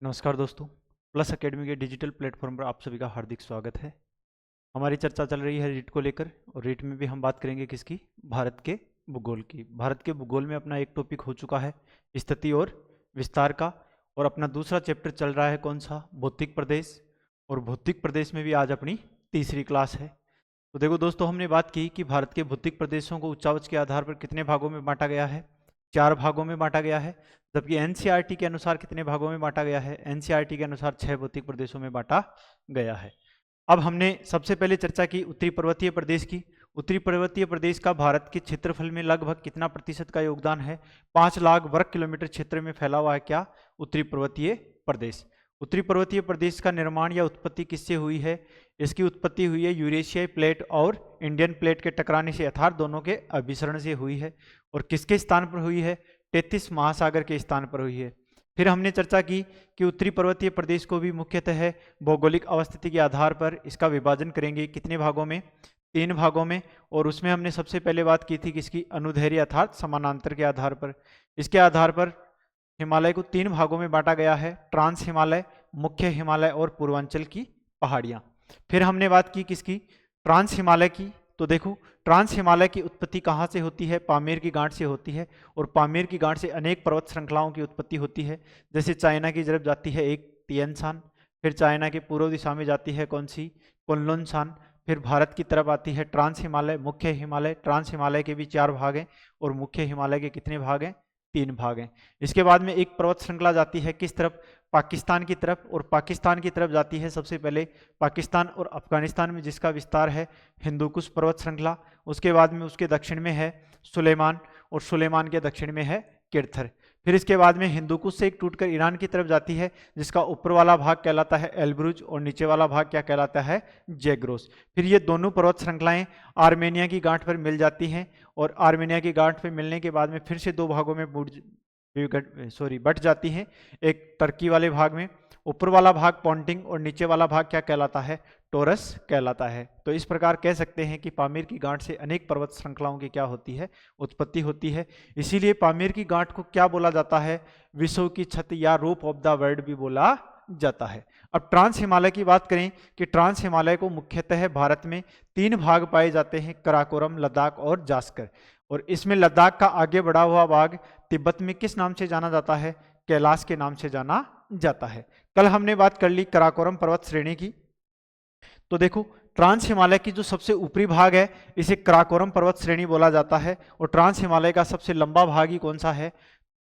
नमस्कार दोस्तों, plus academy के डिजिटल प्लेटफॉर्म पर आप सभी का हार्दिक स्वागत है। हमारी चर्चा चल रही है रीट को लेकर और रीट में भी हम बात करेंगे किसकी, भारत के भूगोल की। भारत के भूगोल में अपना एक टॉपिक हो चुका है स्थिति और विस्तार का, और अपना दूसरा चैप्टर चल रहा है कौन सा, भौतिक प्रदेश। और भौतिक प्रदेश में भी आज अपनी तीसरी क्लास है। तो देखो दोस्तों, हमने बात की कि भारत के भौतिक प्रदेशों को उच्चावच के आधार पर कितने भागों में बांटा गया है, 4 भागों में बांटा गया है। जबकि एनसीईआरटी के अनुसार कितने भागों में बांटा गया है, एनसीईआरटी के अनुसार 6 भौतिक प्रदेशों में बांटा गया है। अब हमने सबसे पहले चर्चा की उत्तरी पर्वतीय प्रदेश की। उत्तरी पर्वतीय प्रदेश का भारत के क्षेत्रफल में लगभग कितना प्रतिशत का योगदान है, 5 लाख वर्ग किलोमीटर क्षेत्र में फैला हुआ है क्या, उत्तरी पर्वतीय प्रदेश। उत्तरी पर्वतीय प्रदेश का निर्माण या उत्पत्ति किससे हुई है, इसकी उत्पत्ति हुई है यूरेशियाई प्लेट और इंडियन प्लेट के टकराने से, अर्थात दोनों के अभिसरण से हुई है। और किसके स्थान पर हुई है, तेतीस महासागर के स्थान पर हुई है। फिर हमने चर्चा की कि उत्तरी पर्वतीय प्रदेश को भी मुख्यतः भौगोलिक अवस्थिति के आधार पर इसका विभाजन करेंगे, कितने भागों में, 3 भागों में। और उसमें हमने सबसे पहले बात की थी किसकी, अनुदैर्ध्य अर्थात समानांतर के आधार पर। इसके आधार पर हिमालय को 3 भागों में बांटा गया है, ट्रांस हिमालय, मुख्य हिमालय और पूर्वांचल की पहाड़ियां। फिर हमने बात की किसकी, ट्रांस हिमालय की। तो देखो, ट्रांस हिमालय की उत्पत्ति कहाँ से होती है, पामीर की गांठ से होती है। और पामीर की गांठ से अनेक पर्वत श्रृंखलाओं की उत्पत्ति होती है। जैसे चाइना की तरफ जाती है एक तियानशान, फिर चाइना के पूर्व दिशा में जाती है कौन सी, कुनलुन, फिर भारत की तरफ आती है ट्रांस हिमालय, मुख्य हिमालय। ट्रांस हिमालय के भी 4 भाग हैं और मुख्य हिमालय के कितने भाग हैं, 3 भाग हैं। इसके बाद में एक पर्वत श्रृंखला जाती है किस तरफ, पाकिस्तान की तरफ। और पाकिस्तान की तरफ जाती है सबसे पहले पाकिस्तान और अफगानिस्तान में, जिसका विस्तार है हिंदुकुश पर्वत श्रृंखला। उसके बाद में उसके दक्षिण में है सुलेमान, और सुलेमान के दक्षिण में है किरथर। फिर इसके बाद में हिंदुकुश से एक टूटकर ईरान की तरफ जाती है, जिसका ऊपर वाला भाग कहलाता है एल्ब्रुज और नीचे वाला भाग क्या कहलाता है, जैग्रोस। फिर ये दोनों पर्वत श्रृंखलाएं आर्मेनिया की गांठ पर मिल जाती हैं, और आर्मेनिया की गांठ पर मिलने के बाद में फिर से 2 भागों में बट जाती हैं। एक टर्की वाले भाग में, ऊपर वाला भाग पॉन्टिंग और नीचे वाला भाग क्या कहलाता है, टोरस कहलाता है। तो इस प्रकार कह सकते हैं कि पामीर की गांठ से अनेक पर्वत श्रृंखलाओं की क्या होती है, उत्पत्ति होती है। इसीलिए पामीर की गांठ को क्या बोला जाता है, विश्व की छत या रूफ ऑफ द वर्ल्ड भी बोला जाता है। अब ट्रांस हिमालय की बात करें कि ट्रांस हिमालय को मुख्यतः भारत में 3 भाग पाए जाते हैं, कराकोरम, लद्दाख और जास्कर। और इसमें लद्दाख का आगे बढ़ा हुआ भाग तिब्बत में किस नाम से जाना जाता है, कैलाश के नाम से जाना जाता है। कल हमने बात कर ली कराकोरम पर्वत श्रेणी की। तो देखो, ट्रांस हिमालय की जो सबसे ऊपरी भाग है इसे कराकोरम पर्वत श्रेणी बोला जाता है, और ट्रांस हिमालय का सबसे लंबा भाग ही कौन सा है,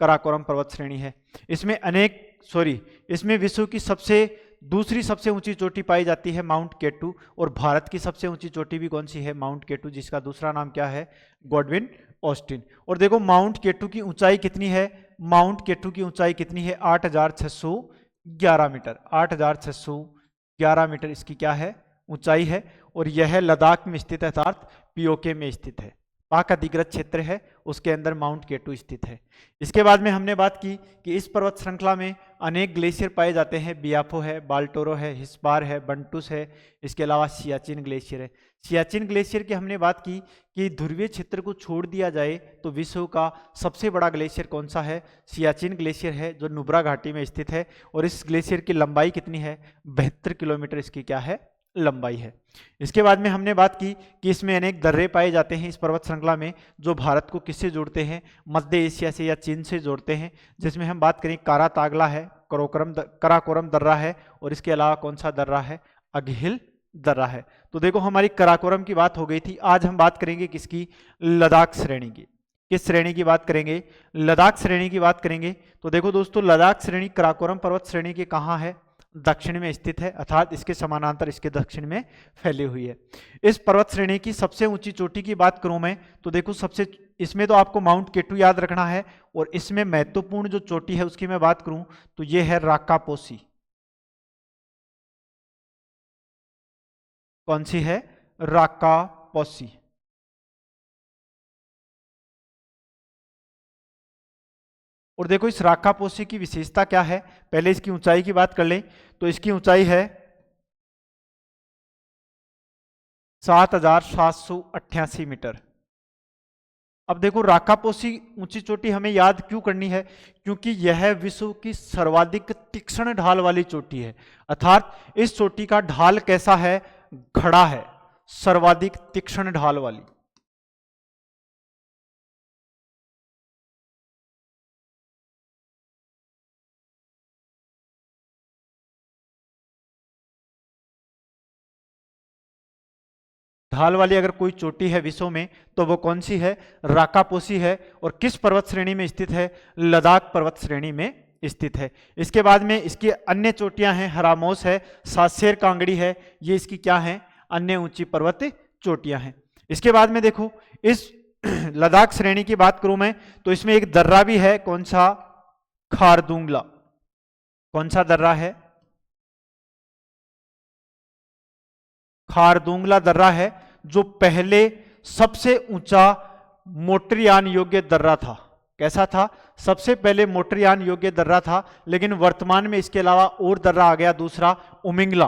कराकोरम पर्वत श्रेणी है। इसमें विश्व की दूसरी सबसे ऊंची चोटी पाई जाती है माउंट केटू, और भारत की सबसे ऊंची चोटी भी कौन सी है, माउंट केटू, जिसका दूसरा नाम क्या है, गॉडविन ऑस्टिन। और देखो माउंट केटू की ऊंचाई कितनी है, माउंट केटू की ऊंचाई कितनी है, 8611 मीटर, 8611 मीटर इसकी क्या है, ऊंचाई है। और यह लद्दाख में स्थित है, अर्थात पीओके में स्थित है, पाक अधिकृत क्षेत्र है, उसके अंदर माउंट केटू स्थित है। इसके बाद में हमने बात की कि इस पर्वत श्रृंखला में अनेक ग्लेशियर पाए जाते हैं, बियाफो है, बाल्टोरो है, हिस्पार है, बंटूस है, इसके अलावा सियाचिन ग्लेशियर है। सियाचिन ग्लेशियर की हमने बात की कि ध्रुवीय क्षेत्र को छोड़ दिया जाए तो विश्व का सबसे बड़ा ग्लेशियर कौन सा है, सियाचिन ग्लेशियर है, जो नुब्रा घाटी में स्थित है। और इस ग्लेशियर की लंबाई कितनी है, 72 किलोमीटर इसकी क्या है, लंबाई है। इसके बाद में हमने बात की कि इसमें अनेक दर्रे पाए जाते हैं इस पर्वत श्रृंखला में, जो भारत को किससे जोड़ते हैं, मध्य एशिया से या चीन से जोड़ते हैं। जिसमें हम बात करें कारा तागला है, कराकोरम दर्रा है, और इसके अलावा कौन सा दर्रा है, अगहिल दर्रा है। तो देखो, हमारी कराकोरम की बात हो गई थी। आज हम बात करेंगे किसकी, लद्दाख श्रेणी की। किस श्रेणी की बात करेंगे, लद्दाख श्रेणी की बात करेंगे। तो देखो दोस्तों, लद्दाख श्रेणी कराकोरम पर्वत श्रेणी के कहाँ है, दक्षिण में स्थित है, अर्थात इसके समानांतर इसके दक्षिण में फैली हुई है। इस पर्वत श्रेणी की सबसे ऊंची चोटी की बात करूं मैं, तो देखो इसमें तो आपको माउंट केटू याद रखना है, और इसमें महत्वपूर्ण जो चोटी है उसकी मैं बात करूं तो यह है राकापोसी। कौन सी है, राकापोसी। और देखो, इस राकापोसी की विशेषता क्या है, पहले इसकी ऊंचाई की बात कर लें तो इसकी ऊंचाई है 7788 मीटर। अब देखो राकापोसी ऊंची चोटी हमें याद क्यों करनी है, क्योंकि यह विश्व की सर्वाधिक तीक्ष्ण ढाल वाली चोटी है, अर्थात इस चोटी का ढाल कैसा है, खड़ा है, सर्वाधिक तीक्ष्ण ढाल वाली। ढाल वाली अगर कोई चोटी है विश्व में तो वो कौन सी है, राकापोसी है। और किस पर्वत श्रेणी में स्थित है, लद्दाख पर्वत श्रेणी में स्थित है। इसके बाद में इसकी अन्य चोटियां हैं, हरामोस है, सातसेर कांगड़ी है, ये इसकी क्या है, अन्य ऊंची पर्वत चोटियां हैं। इसके बाद में देखो इस लद्दाख श्रेणी की बात करूं मैं तो इसमें एक दर्रा भी है, कौन सा, खारदुंगला। कौन सा दर्रा है, खारदुंगला दर्रा है, जो पहले सबसे ऊंचा मोटरयान योग्य दर्रा था। कैसा था, सबसे पहले मोटरयान योग्य दर्रा था, लेकिन वर्तमान में इसके अलावा और दर्रा आ गया दूसरा, उमिंगला।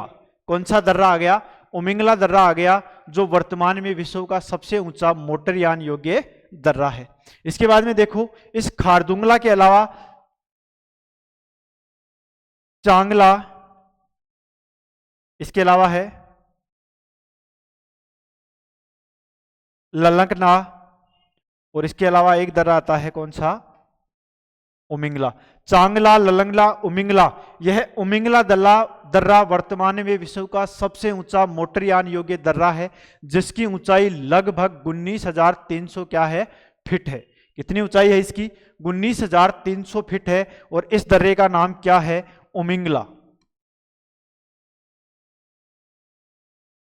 कौन सा दर्रा आ गया, उमिंगला दर्रा आ गया, जो वर्तमान में विश्व का सबसे ऊंचा मोटरयान योग्य दर्रा है। इसके बाद में देखो इस खारदुंगला के अलावा चांगला, इसके अलावा है ललंकना, और इसके अलावा एक दर्रा आता है, कौन सा, उमिंगला। चांगला, ललंगला, उमिंगला, यह उमिंगला दर्रा वर्तमान में विश्व का सबसे ऊंचा मोटरयान योग्य दर्रा है, जिसकी ऊंचाई लगभग 19,300 क्या है, फीट है। कितनी ऊंचाई है इसकी, 19,300 फीट है। और इस दर्रे का नाम क्या है, उमिंगला।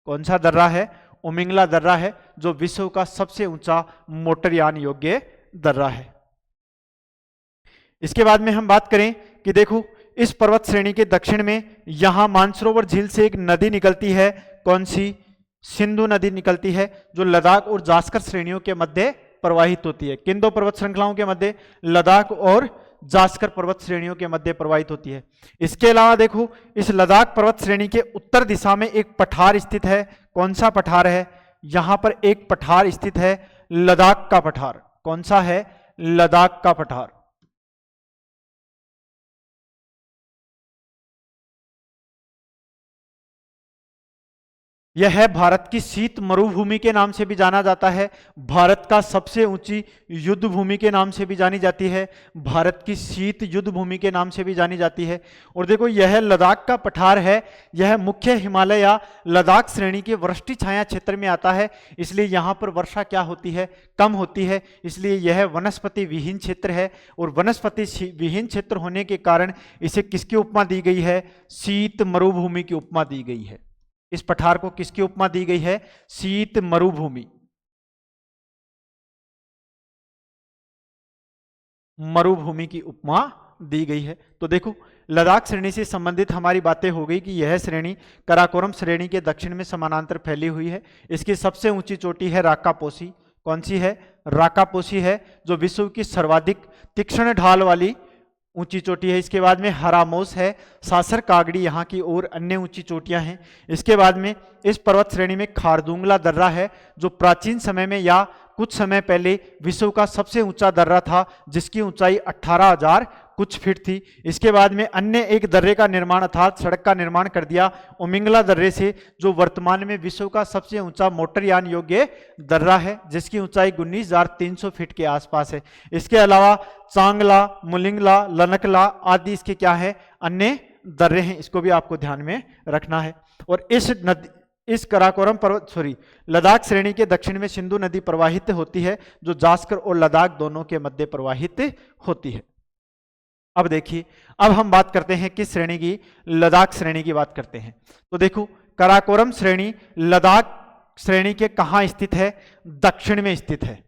कौन सा दर्रा है, उमिंगला दर्रा है, जो विश्व का सबसे ऊंचा मोटरयान योग्य दर्रा है। इसके बाद में हम बात करें कि देखो इस पर्वत श्रेणी के दक्षिण में यहां मानसरोवर झील से एक नदी निकलती है, कौन सी, सिंधु नदी निकलती है, जो लद्दाख और जास्कर श्रेणियों के मध्य प्रवाहित होती है। किन दो पर्वत श्रृंखलाओं के मध्य, लद्दाख और जास्कर पर्वत श्रेणियों के मध्य प्रवाहित होती है। इसके अलावा देखो इस लद्दाख पर्वत श्रेणी के उत्तर दिशा में एक पठार स्थित है, कौन सा पठार है, यहां पर एक पठार स्थित है, लद्दाख का पठार। कौन सा है, लद्दाख का पठार। यह भारत की शीत मरुभूमि के नाम से भी जाना जाता है, भारत का सबसे ऊंची युद्ध भूमि के नाम से भी जानी जाती है, भारत की शीत युद्ध भूमि के नाम से भी जानी जाती है। और देखो यह लद्दाख का पठार है, यह मुख्य हिमालय या लद्दाख श्रेणी के वृष्टि छाया क्षेत्र में आता है, इसलिए यहाँ पर वर्षा क्या होती है, कम होती है, इसलिए यह वनस्पति विहीन क्षेत्र है। और वनस्पति विहीन क्षेत्र होने के कारण इसे किसकी उपमा दी गई है, शीत मरुभूमि की उपमा दी गई है। इस पठार को किसकी उपमा दी गई है, शीत मरुभूमि, मरुभूमि की उपमा दी गई है। तो देखो लद्दाख श्रेणी से संबंधित हमारी बातें हो गई कि यह श्रेणी काराकोरम श्रेणी के दक्षिण में समानांतर फैली हुई है। इसकी सबसे ऊंची चोटी है राकापोसी। कौन सी है, राकापोसी है, जो विश्व की सर्वाधिक तीक्ष्ण ढाल वाली ऊंची चोटी है। इसके बाद में हरामोस है, सासर कागड़ी यहाँ की और अन्य ऊंची चोटियां हैं। इसके बाद में इस पर्वत श्रेणी में खारदुंगला दर्रा है, जो प्राचीन समय में या कुछ समय पहले विश्व का सबसे ऊंचा दर्रा था, जिसकी ऊंचाई 18,000 कुछ फीट थी। इसके बाद में अन्य एक दर्रे का निर्माण अर्थात सड़क का निर्माण कर दिया उमिंगला दर्रे से, जो वर्तमान में विश्व का सबसे ऊंचा मोटरयान योग्य दर्रा है, जिसकी ऊंचाई 19,300 फीट के आसपास है। इसके अलावा चांगला, मुलिंगला, लनकला आदि इसके क्या है, अन्य दर्रे हैं, इसको भी आपको ध्यान में रखना है। और इस काराकोरम पर्वत लद्दाख श्रेणी के दक्षिण में सिंधु नदी प्रवाहित होती है, जो जास्कर और लद्दाख दोनों के मध्य प्रवाहित होती है। अब देखिए, अब हम बात करते हैं किस श्रेणी की, लद्दाख श्रेणी की बात करते हैं। तो देखो काराकोरम श्रेणी लद्दाख श्रेणी के कहां स्थित है, दक्षिण में स्थित है।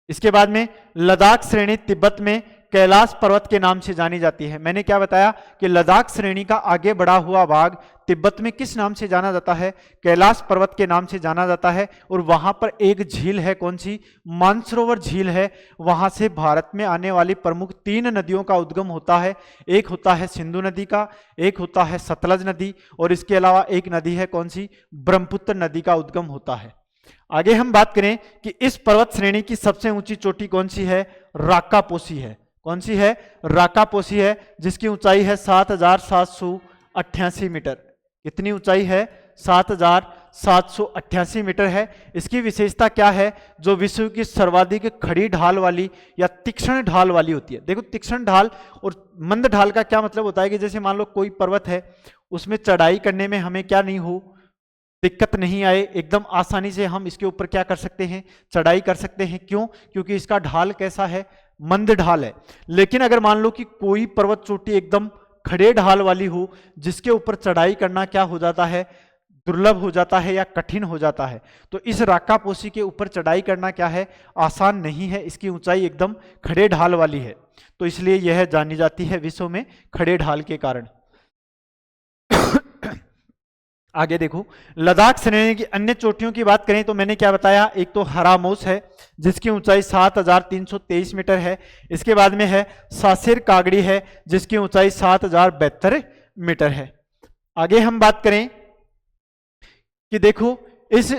इसके बाद में लद्दाख श्रेणी तिब्बत में कैलाश पर्वत के नाम से जानी जाती है। मैंने क्या बताया कि लद्दाख श्रेणी का आगे बढ़ा हुआ भाग तिब्बत में किस नाम से जाना जाता है, कैलाश पर्वत के नाम से जाना जाता है। और वहां पर एक झील है, कौन सी, मानसरोवर झील है। वहां से भारत में आने वाली प्रमुख 3 नदियों का उद्गम होता है। एक होता है सिंधु नदी का, एक होता है सतलज नदी, और इसके अलावा एक नदी है, कौन सी, ब्रह्मपुत्र नदी का उद्गम होता है। आगे हम बात करें कि इस पर्वत श्रेणी की सबसे ऊंची चोटी कौन सी है? राकापोसी है। कौन सी है? राकापोसी है, जिसकी ऊंचाई है 7,788 मीटर। कितनी ऊंचाई है? 7,788 मीटर है। इसकी विशेषता क्या है? जो विश्व की सर्वाधिक खड़ी ढाल वाली या तीक्ष्ण ढाल वाली होती है। देखो, तीक्ष्ण ढाल और मंद ढाल का क्या मतलब होता है कि जैसे मान लो कोई पर्वत है, उसमें चढ़ाई करने में हमें क्या नहीं हो, दिक्कत नहीं आए, एकदम आसानी से हम इसके ऊपर क्या कर सकते हैं? चढ़ाई कर सकते हैं। क्यों? क्योंकि इसका ढाल कैसा है? मंद ढाल है। लेकिन अगर मान लो कि कोई पर्वत चोटी एकदम खड़े ढाल वाली हो, जिसके ऊपर चढ़ाई करना क्या हो जाता है? दुर्लभ हो जाता है या कठिन हो जाता है। तो इस राकापोसी के ऊपर चढ़ाई करना क्या है? आसान नहीं है। इसकी ऊंचाई एकदम खड़े ढाल वाली है, तो इसलिए यह जानी जाती है विश्व में खड़े ढाल के कारण। आगे देखो, लद्दाख श्रेणी की अन्य चोटियों की बात करें तो मैंने क्या बताया? एक तो हरामोस है, जिसकी ऊंचाई 7,323 मीटर है। इसके बाद में है सासिर कागड़ी है, जिसकी ऊंचाई 7,072 मीटर है। आगे हम बात करें कि देखो, इस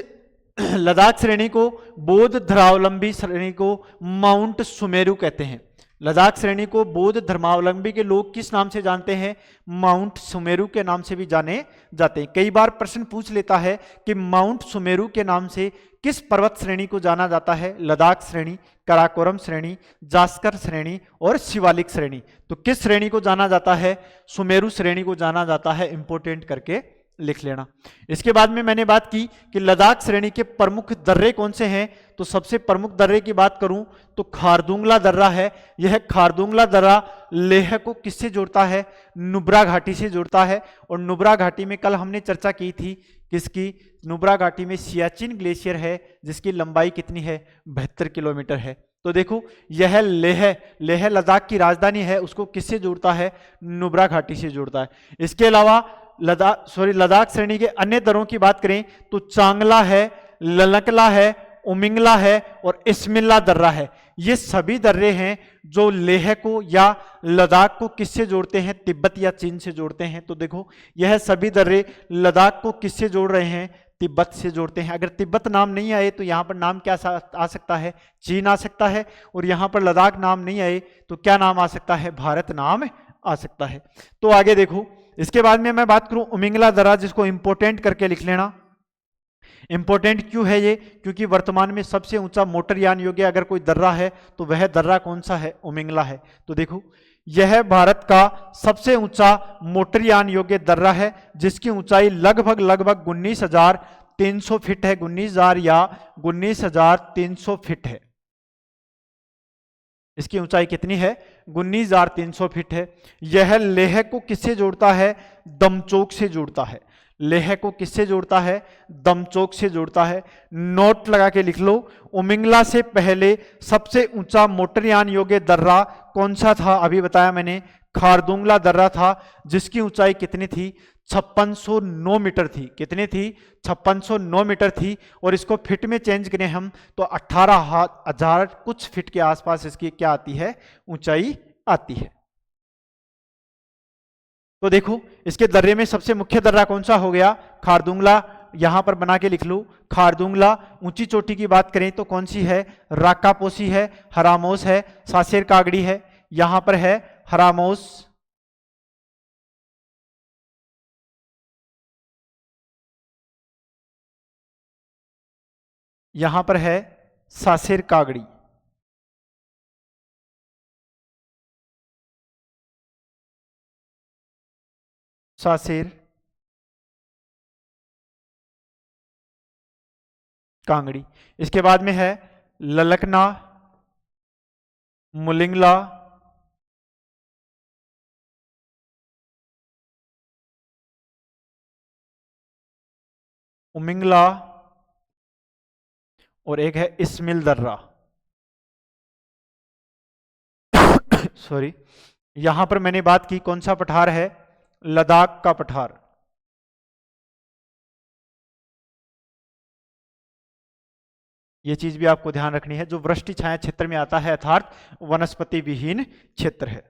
लद्दाख श्रेणी को बौद्ध धर्मावलंबी श्रेणी को माउंट सुमेरु कहते हैं। लद्दाख श्रेणी को बौद्ध धर्मावलंबी के लोग किस नाम से जानते हैं? माउंट सुमेरु के नाम से भी जाने जाते हैं। कई बार प्रश्न पूछ लेता है कि माउंट सुमेरु के नाम से किस पर्वत श्रेणी को जाना जाता है? लद्दाख श्रेणी, काराकोरम श्रेणी, जास्कर श्रेणी और शिवालिक श्रेणी। तो किस श्रेणी को जाना जाता है? सुमेरु श्रेणी को जाना जाता है। इंपोर्टेंट करके लिख लेना। इसके बाद में मैंने बात की कि लद्दाख श्रेणी के प्रमुख दर्रे कौन से हैं। तो सबसे प्रमुख दर्रे की बात करूं तो खारदुंगला दर्रा है। यह खारदुंगला दर्रा लेह को किससे जोड़ता है? नुब्रा घाटी से जोड़ता है। और नुब्रा घाटी में कल हमने चर्चा की थी, किसकी? नुब्रा घाटी में सियाचिन ग्लेशियर है, जिसकी लंबाई कितनी है? 72 किलोमीटर है। तो देखो, यह लेह लद्दाख की राजधानी है, उसको किससे जोड़ता है? नुब्रा घाटी से जोड़ता है। इसके अलावा लद्दाख श्रेणी के अन्य दर्रों की बात करें तो चांगला है, ललकला है, उमिंगला है और इस्मिल्ला दर्रा है। ये सभी दर्रे हैं जो लेह को या लद्दाख को किससे जोड़ते हैं? तिब्बत या चीन से जोड़ते हैं। तो देखो, यह सभी दर्रे लद्दाख को किससे जोड़ रहे हैं? तिब्बत से जोड़ते हैं। अगर तिब्बत नाम नहीं आए तो यहां पर नाम क्या आ सकता है? चीन आ सकता है। और यहां पर लद्दाख नाम नहीं आए तो क्या नाम आ सकता है? भारत नाम आ सकता है। तो आगे देखो, इसके बाद में मैं बात करूं उमिंगला दर्रा, जिसको इंपोर्टेंट करके लिख लेना। इंपोर्टेंट क्यों है ये? क्योंकि वर्तमान में सबसे ऊंचा मोटरयान योग्य अगर कोई दर्रा है तो वह दर्रा कौन सा है? उमिंगला है। तो देखो, यह भारत का सबसे ऊंचा मोटरयान योग्य दर्रा है, जिसकी ऊंचाई लगभग 19,300 फीट है। 19,000 या 19,300 फीट है। इसकी ऊंचाई कितनी है? 19,300 फीट है। यह लेह को किससे जोड़ता है? दमचोक से जोड़ता है। लेह को किससे जोड़ता है? दमचोक से जोड़ता है। नोट लगा के लिख लो, उमिंगला से पहले सबसे ऊंचा मोटरयान योग्य दर्रा कौन सा था? अभी बताया मैंने, खारदुंगला दर्रा था, जिसकी ऊंचाई कितनी थी? 5609 मीटर थी। कितनी थी? 5609 मीटर थी। और इसको फिट में चेंज करें हम तो 18,000 कुछ फीट के आसपास इसकी क्या आती है? ऊंचाई आती है। तो देखो, इसके दर्रे में सबसे मुख्य दर्रा कौन सा हो गया? खारदुंगला। यहां पर बना के लिख लो, खारदुंगला। ऊंची चोटी की बात करें तो कौन सी है? राकापोसी है, हरामोस है, सासेर कागड़ी है। यहां पर है हरामोस, यहां पर है सासेर कागड़ी। सासेर कांगड़ी। इसके बाद में है ललकना, मुलिंगला, उमिंगला और एक है इस्मिल दर्रा। सॉरी, यहां पर मैंने बात की कौन सा पठार है? लद्दाख का पठार। ये चीज भी आपको ध्यान रखनी है, जो वृष्टि छाया क्षेत्र में आता है, अर्थात वनस्पति विहीन क्षेत्र है।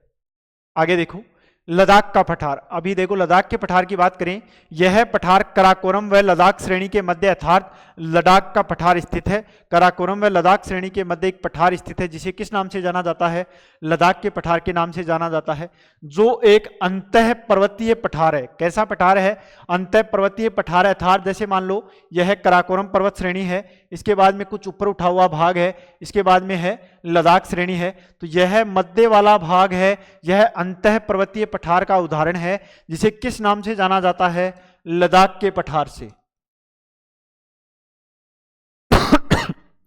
आगे देखो, लद्दाख का पठार। अभी देखो लद्दाख के पठार की बात करें, यह पठार कराकोरम व लद्दाख श्रेणी के मध्य अर्थात लद्दाख का पठार स्थित है। कराकोरम व लद्दाख श्रेणी के मध्य एक पठार स्थित है जिसे किस नाम से जाना जाता है? लद्दाख के पठार के नाम से जाना जाता है, जो एक अंतः पर्वतीय पठार है। कैसा पठार है? अंतः पर्वतीय पठार है। अर्थात जैसे मान लो यह कराकोरम पर्वत श्रेणी है, इसके बाद में कुछ ऊपर उठा हुआ भाग है, इसके बाद में है लद्दाख श्रेणी है, तो यह मध्य वाला भाग है, यह अंतः पर्वतीय पठार का उदाहरण है जिसे किस नाम से जाना जाता है? लद्दाख के पठार से।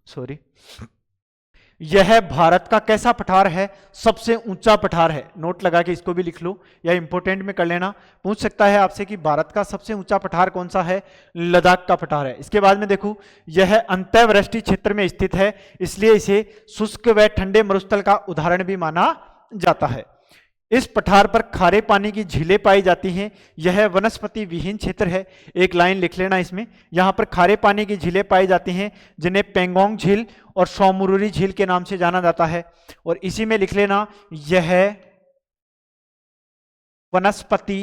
सॉरी। यह भारत का कैसा पठार है? सबसे ऊंचा पठार है। नोट लगा के इसको भी लिख लो या इंपोर्टेंट में कर लेना, पूछ सकता है आपसे कि भारत का सबसे ऊंचा पठार कौन सा है? लद्दाख का पठार है। इसके बाद में देखो, यह अंतःवृष्टि क्षेत्र में स्थित है, इसलिए इसे शुष्क व ठंडे मरुस्थल का उदाहरण भी माना जाता है। इस पठार पर खारे पानी की झीलें पाई जाती हैं। यह वनस्पति विहीन क्षेत्र है। एक लाइन लिख लेना इसमें, यहां पर खारे पानी की झीलें पाई जाती हैं जिन्हें पेंगोंग झील और सोमुरुरी झील के नाम से जाना जाता है। और इसी में लिख लेना, यह वनस्पति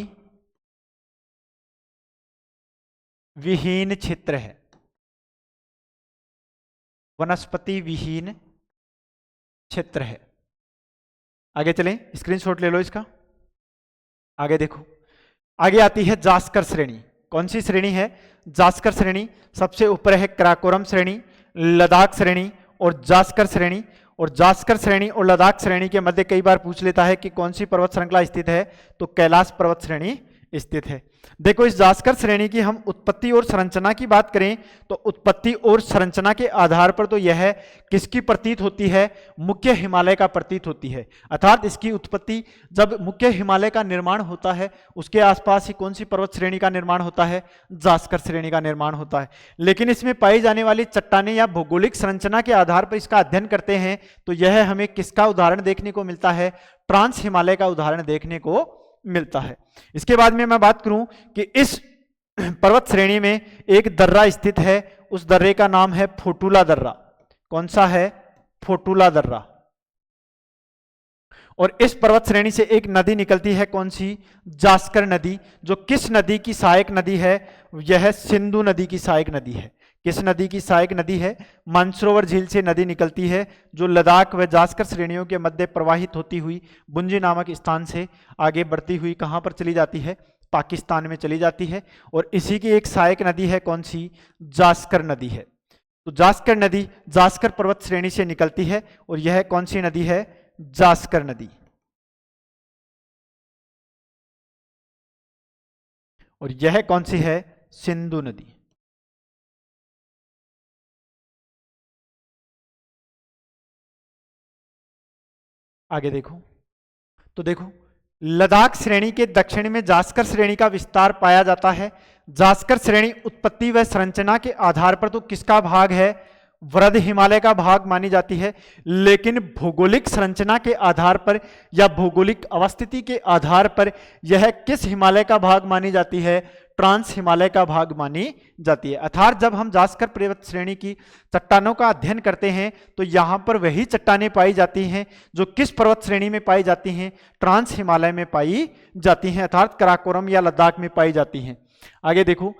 विहीन क्षेत्र है। वनस्पति विहीन क्षेत्र है। आगे चलें, स्क्रीनशॉट ले लो इसका। आगे देखो, आगे आती है जास्कर श्रेणी। कौन सी श्रेणी है? जास्कर श्रेणी। सबसे ऊपर है कराकोरम श्रेणी, लद्दाख श्रेणी और जास्कर श्रेणी। और जास्कर श्रेणी और लद्दाख श्रेणी के मध्य कई बार पूछ लेता है कि कौन सी पर्वत श्रृंखला स्थित है, तो कैलाश पर्वत श्रेणी स्थित है। देखो, इस जास्कर श्रेणी की हम उत्पत्ति और संरचना की बात करें तो उत्पत्ति और संरचना के आधार पर तो यह किसकी प्रतीत होती है? मुख्य हिमालय का प्रतीत होती है। अर्थात इसकी उत्पत्ति जब मुख्य हिमालय का निर्माण होता है, उसके आसपास ही कौन सी पर्वत श्रेणी का निर्माण होता है? जास्कर श्रेणी का निर्माण होता है। लेकिन इसमें पाई जाने वाली चट्टानें या भौगोलिक संरचना के आधार पर इसका अध्ययन करते हैं तो यह हमें किसका उदाहरण देखने को मिलता है? ट्रांस हिमालय का उदाहरण देखने को मिलता है। इसके बाद में मैं बात करूं कि इस पर्वत श्रेणी में एक दर्रा स्थित है, उस दर्रे का नाम है फोटुला दर्रा। कौन सा है? फोटुला दर्रा। और इस पर्वत श्रेणी से एक नदी निकलती है, कौन सी? जास्कर नदी, जो किस नदी की सहायक नदी है? यह सिंधु नदी की सहायक नदी है। किस नदी की सहायक नदी है? मानसरोवर झील से नदी निकलती है, जो लद्दाख व जास्कर श्रेणियों के मध्य प्रवाहित होती हुई बुंजी नामक स्थान से आगे बढ़ती हुई कहां पर चली जाती है? पाकिस्तान में चली जाती है। और इसी की एक सहायक नदी है, कौन सी? जास्कर नदी है। तो जास्कर नदी जास्कर पर्वत श्रेणी से निकलती है और यह कौन सी नदी है? जास्कर नदी। और यह कौन सी है? सिंधु नदी। आगे देखो, तो देखो लद्दाख श्रेणी के दक्षिण में जास्कर श्रेणी का विस्तार पाया जाता है। जास्कर श्रेणी उत्पत्ति व संरचना के आधार पर तो किसका भाग है? वृद्ध हिमालय का भाग मानी जाती है। लेकिन भौगोलिक संरचना के आधार पर या भौगोलिक अवस्थिति के आधार पर यह किस हिमालय का भाग मानी जाती है? ट्रांस हिमालय का भाग मानी जाती है। अर्थात जब हम जास्कर पर्वत श्रेणी की चट्टानों का अध्ययन करते हैं तो यहां पर वही चट्टानें पाई जाती हैं जो किस पर्वत श्रेणी में पाई जाती हैं? ट्रांस हिमालय में पाई जाती हैं, अर्थात कराकोरम या लद्दाख में पाई जाती हैं। आगे देखो,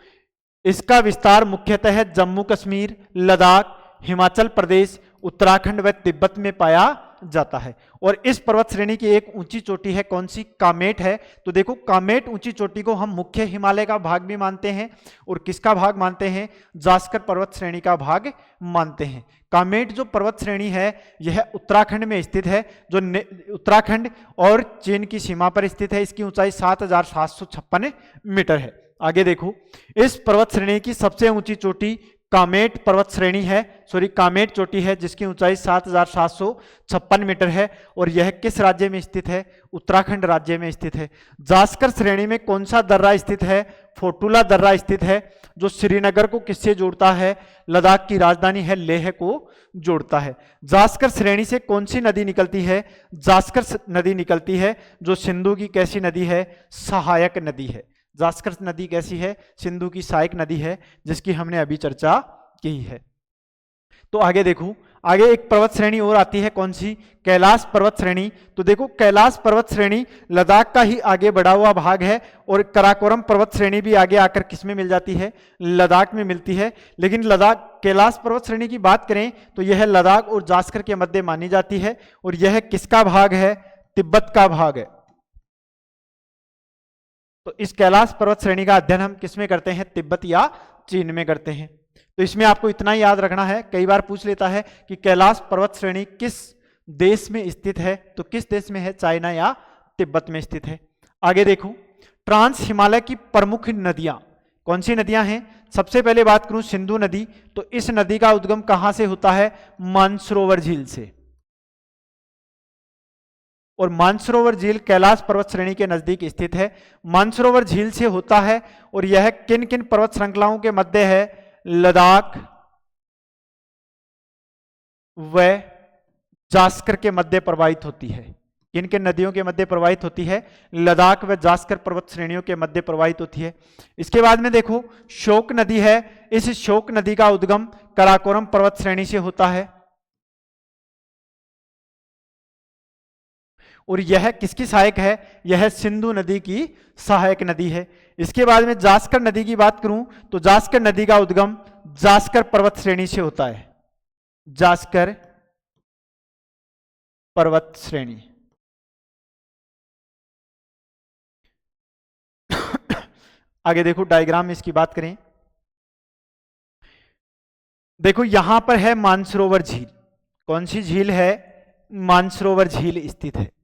इसका विस्तार मुख्यतः जम्मू कश्मीर, लद्दाख, हिमाचल प्रदेश, उत्तराखंड व तिब्बत में पाया जाता है। और इस पर्वत श्रेणी की एक ऊंची चोटी है, कौन सी? कामेट है। तो देखो, कामेट ऊंची चोटी को हम मुख्य हिमालय का भाग भी मानते हैं और किसका भाग मानते हैं? जास्कर पर्वत श्रेणी का भाग मानते हैं। कामेट जो पर्वत श्रेणी है यह उत्तराखंड में स्थित है, जो उत्तराखंड और चीन की सीमा पर स्थित है। इसकी ऊंचाई 7,756 मीटर है। आगे देखो, इस पर्वत श्रेणी की सबसे ऊंची चोटी कामेट पर्वत श्रेणी है, कामेट चोटी है, जिसकी ऊंचाई 7,756 मीटर है और यह किस राज्य में स्थित है? उत्तराखंड राज्य में स्थित है। जास्कर श्रेणी में कौन सा दर्रा स्थित है? फोटुला दर्रा स्थित है, जो श्रीनगर को किससे जोड़ता है? लद्दाख की राजधानी है लेह को जोड़ता है। जास्कर श्रेणी से कौन सी नदी निकलती है? जास्कर नदी निकलती है, जो सिंधु की कैसी नदी है? सहायक नदी है। जास्कर नदी कैसी है? सिंधु की सहायक नदी है, जिसकी हमने अभी चर्चा की है। तो आगे देखो, आगे एक पर्वत श्रेणी और आती है, कौन सी? कैलाश पर्वत श्रेणी। तो देखो कैलाश पर्वत श्रेणी लद्दाख का ही आगे बढ़ा हुआ भाग है, और कराकोरम पर्वत श्रेणी भी आगे आकर किस में मिल जाती है? लद्दाख में मिलती है। लेकिन लद्दाख कैलाश पर्वत श्रेणी की बात करें तो यह लद्दाख और जास्कर के मध्य मानी जाती है, और यह किसका भाग है? तिब्बत का भाग है। तो इस कैलाश पर्वत श्रेणी का अध्ययन हम किस में करते हैं? तिब्बत या चीन में करते हैं। तो इसमें आपको इतना ही याद रखना है, कई बार पूछ लेता है कि कैलाश पर्वत श्रेणी किस देश में स्थित है, तो किस देश में है? चाइना या तिब्बत में स्थित है। आगे देखो, ट्रांस हिमालय की प्रमुख नदियां कौन सी नदियां हैं? सबसे पहले बात करूं सिंधु नदी, तो इस नदी का उद्गम कहां से होता है? मानसरोवर झील से। और मानसरोवर झील कैलाश पर्वत श्रेणी के नजदीक स्थित है। मानसरोवर झील से होता है, और यह किन किन पर्वत श्रृंखलाओं के मध्य है? लद्दाख व जास्कर के मध्य प्रवाहित होती है। किन किन नदियों के मध्य प्रवाहित होती है? लद्दाख व जास्कर पर्वत श्रेणियों के मध्य प्रवाहित होती है। इसके बाद में देखो शोक नदी है, इस शोक नदी का उद्गम कराकोरम पर्वत श्रेणी से होता है, और यह किसकी सहायक है? यह सिंधु नदी की सहायक नदी है। इसके बाद में जास्कर नदी की बात करूं तो जास्कर नदी का उद्गम जास्कर पर्वत श्रेणी से होता है। जास्कर पर्वत श्रेणी। आगे देखो डायग्राम में इसकी बात करें, देखो यहां पर है मानसरोवर झील। कौन सी झील है? मानसरोवर झील स्थित है।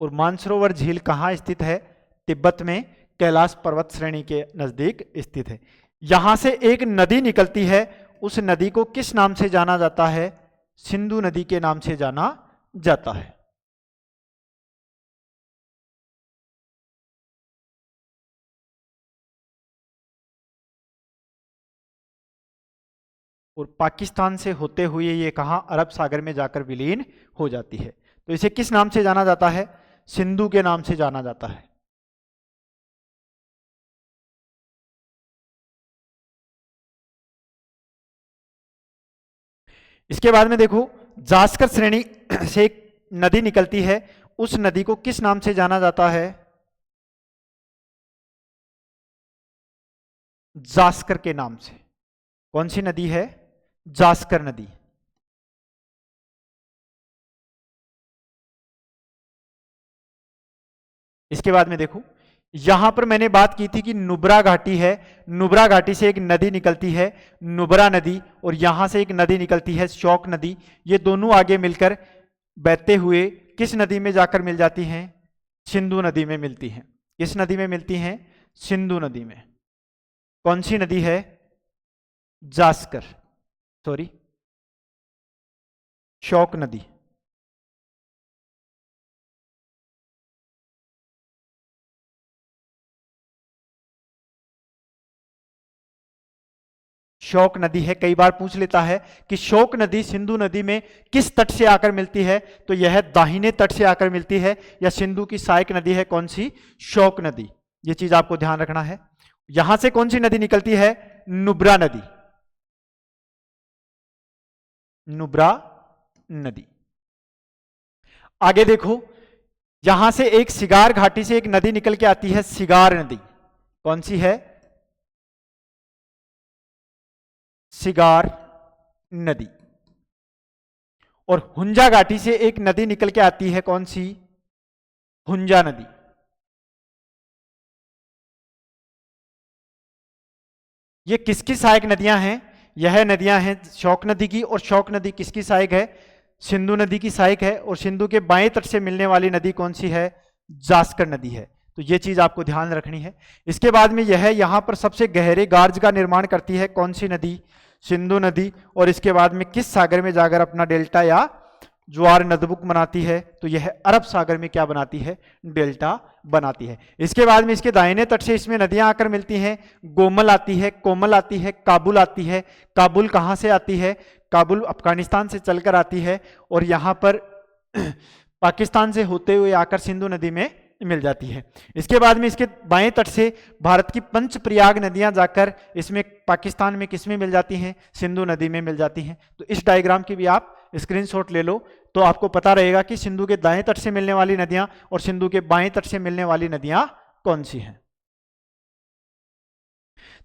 और मानसरोवर झील कहां स्थित है? तिब्बत में कैलाश पर्वत श्रेणी के नजदीक स्थित है। यहां से एक नदी निकलती है, उस नदी को किस नाम से जाना जाता है? सिंधु नदी के नाम से जाना जाता है। और पाकिस्तान से होते हुए ये कहां? अरब सागर में जाकर विलीन हो जाती है। तो इसे किस नाम से जाना जाता है? सिंधु के नाम से जाना जाता है। इसके बाद में देखो जास्कर श्रेणी से एक नदी निकलती है, उस नदी को किस नाम से जाना जाता है? जास्कर के नाम से। कौन सी नदी है? जास्कर नदी। इसके बाद में देखो यहां पर मैंने बात की थी कि नुब्रा घाटी है, नुब्रा घाटी से एक नदी निकलती है नुब्रा नदी, और यहां से एक नदी निकलती है शौक नदी। ये दोनों आगे मिलकर बहते हुए किस नदी में जाकर मिल जाती हैं? सिंधु नदी में मिलती हैं। किस नदी में मिलती हैं? सिंधु नदी में। कौन सी नदी है? जास्कर, सॉरी शौक नदी। शोक नदी है। कई बार पूछ लेता है कि शोक नदी सिंधु नदी में किस तट से आकर मिलती है, तो यह दाहिने तट से आकर मिलती है, या सिंधु की सहायक नदी है। कौन सी? शोक नदी। यह चीज आपको ध्यान रखना है। यहां से कौन सी नदी निकलती है? नुब्रा नदी। नुब्रा नदी। आगे देखो यहां से एक सिगार घाटी से एक नदी निकल के आती है, सिगार नदी। कौन सी है? सिगार नदी। और हुंजा घाटी से एक नदी निकल के आती है, कौन सी? हुंजा नदी। ये किसकी सहायक नदियां हैं? यह नदियां हैं शौक नदी की, और शौक नदी किसकी सहायक है? सिंधु नदी की सहायक है। और सिंधु के बाएं तट से मिलने वाली नदी कौन सी है? जास्कर नदी है। तो ये चीज आपको ध्यान रखनी है। इसके बाद में यह यहां पर सबसे गहरे गार्ज का निर्माण करती है, कौन सी नदी? सिंधु नदी। और इसके बाद में किस सागर में जाकर अपना डेल्टा या ज्वार नदबुक बनाती है? तो यह अरब सागर में क्या बनाती है? डेल्टा बनाती है। इसके बाद में इसके दाहिने तट से इसमें नदियां आकर मिलती हैं। गोमल आती है, कोमल आती है, काबुल आती है। काबुल कहां से आती है? काबुल अफगानिस्तान से चलकर आती है, और यहां पर पाकिस्तान से होते हुए आकर सिंधु नदी में मिल जाती है। इसके बाद में इसके बाएं तट से भारत की पंचप्रयाग नदियां जाकर इसमें पाकिस्तान में किस में मिल जाती हैं, सिंधु नदी में मिल जाती हैं। तो इस डायग्राम की भी आप स्क्रीनशॉट ले लो तो आपको पता रहेगा कि सिंधु के दाएं तट से मिलने वाली नदियां और सिंधु के बाएं तट से मिलने वाली नदियां कौन सी हैं।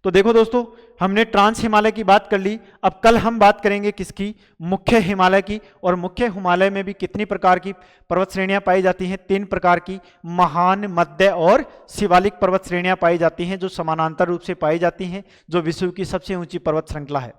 तो देखो दोस्तों, हमने ट्रांस हिमालय की बात कर ली। अब कल हम बात करेंगे किसकी, मुख्य हिमालय की। और मुख्य हिमालय में भी कितनी प्रकार की पर्वत श्रेणियां पाई जाती हैं, 3 प्रकार की, महान, मध्य और शिवालिक पर्वत श्रेणियां पाई जाती हैं, जो समानांतर रूप से पाई जाती हैं, जो विश्व की सबसे ऊंची पर्वत श्रृंखला है।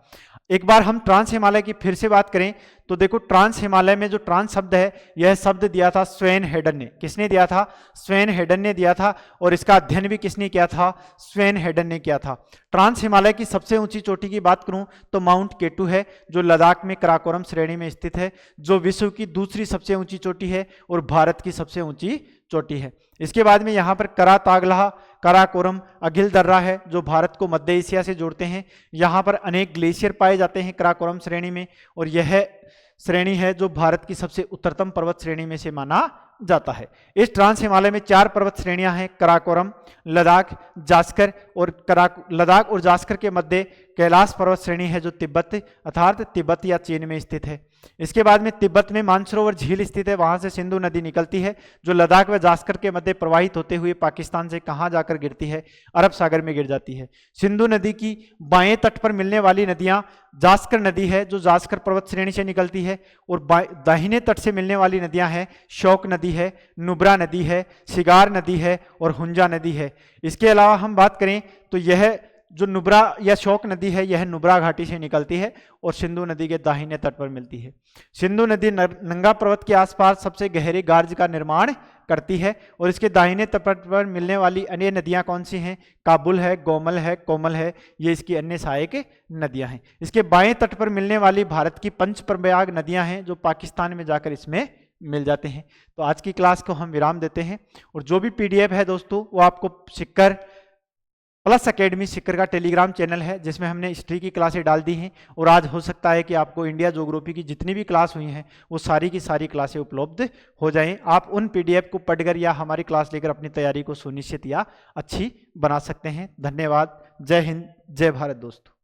एक बार हम ट्रांस हिमालय की फिर से बात करें तो देखो, ट्रांस हिमालय में जो ट्रांस शब्द है, यह शब्द दिया था स्वेन हेडन ने। किसने दिया था, स्वेन हेडन ने दिया था। और इसका अध्ययन भी किसने किया था, स्वेन हेडन ने किया था। ट्रांस हिमालय की सबसे ऊंची चोटी की बात करूं तो माउंट केटू है, जो लद्दाख में कराकोरम श्रेणी में स्थित है, जो विश्व की दूसरी सबसे ऊंची चोटी है और भारत की सबसे ऊंची चोटी है। इसके बाद में यहाँ पर करातागलाह, कराकोरम, अगिल दर्रा है, जो भारत को मध्य एशिया से जोड़ते हैं। यहाँ पर अनेक ग्लेशियर पाए जाते हैं कराकोरम श्रेणी में, और यह श्रेणी है जो भारत की सबसे उत्तरतम पर्वत श्रेणी में से माना जाता है। इस ट्रांस हिमालय में 4 पर्वत श्रेणियां हैं, कराकोरम, लद्दाख, जास्कर और लद्दाख और जास्कर के मध्य कैलाश पर्वत श्रेणी है, जो तिब्बत अर्थात तिब्बत या चीन में स्थित है। इसके बाद में तिब्बत में मानसरोवर झील स्थित है, वहां से सिंधु नदी निकलती है, जो लद्दाख व जास्कर के मध्य प्रवाहित होते हुए पाकिस्तान से कहां जाकर गिरती है, अरब सागर में गिर जाती है। सिंधु नदी की बाएं तट पर मिलने वाली नदियां जास्कर नदी है, जो जास्कर पर्वत श्रेणी से निकलती है, और दाहिने तट से मिलने वाली नदियां हैं शौक नदी है, नुब्रा नदी है, शिगार नदी है और हुंजा नदी है। इसके अलावा हम बात करें तो यह जो नुब्रा या शौक नदी है, यह नुब्रा घाटी से निकलती है और सिंधु नदी के दाहिने तट पर मिलती है। सिंधु नदी नंगा पर्वत के आसपास सबसे गहरे गार्ज का निर्माण करती है, और इसके दाहिने तट पर मिलने वाली अन्य नदियां कौन सी हैं, काबुल है, गोमल है, कोमल है, ये इसकी अन्य सहायक नदियां हैं। इसके बाएं तट पर मिलने वाली भारत की पंचप्रयाग नदियां हैं, जो पाकिस्तान में जाकर इसमें मिल जाते हैं। तो आज की क्लास को हम विराम देते हैं, और जो भी PDF है दोस्तों, वो आपको सिक्कर प्लस एकेडमी सिक्कर का टेलीग्राम चैनल है, जिसमें हमने हिस्ट्री की क्लासें डाल दी हैं, और आज हो सकता है कि आपको इंडिया ज्योग्राफी की जितनी भी क्लास हुई हैं वो सारी की सारी क्लासें उपलब्ध हो जाएं। आप उन PDF को पढ़कर या हमारी क्लास लेकर अपनी तैयारी को सुनिश्चित या अच्छी बना सकते हैं। धन्यवाद। जय हिंद, जय भारत दोस्तों।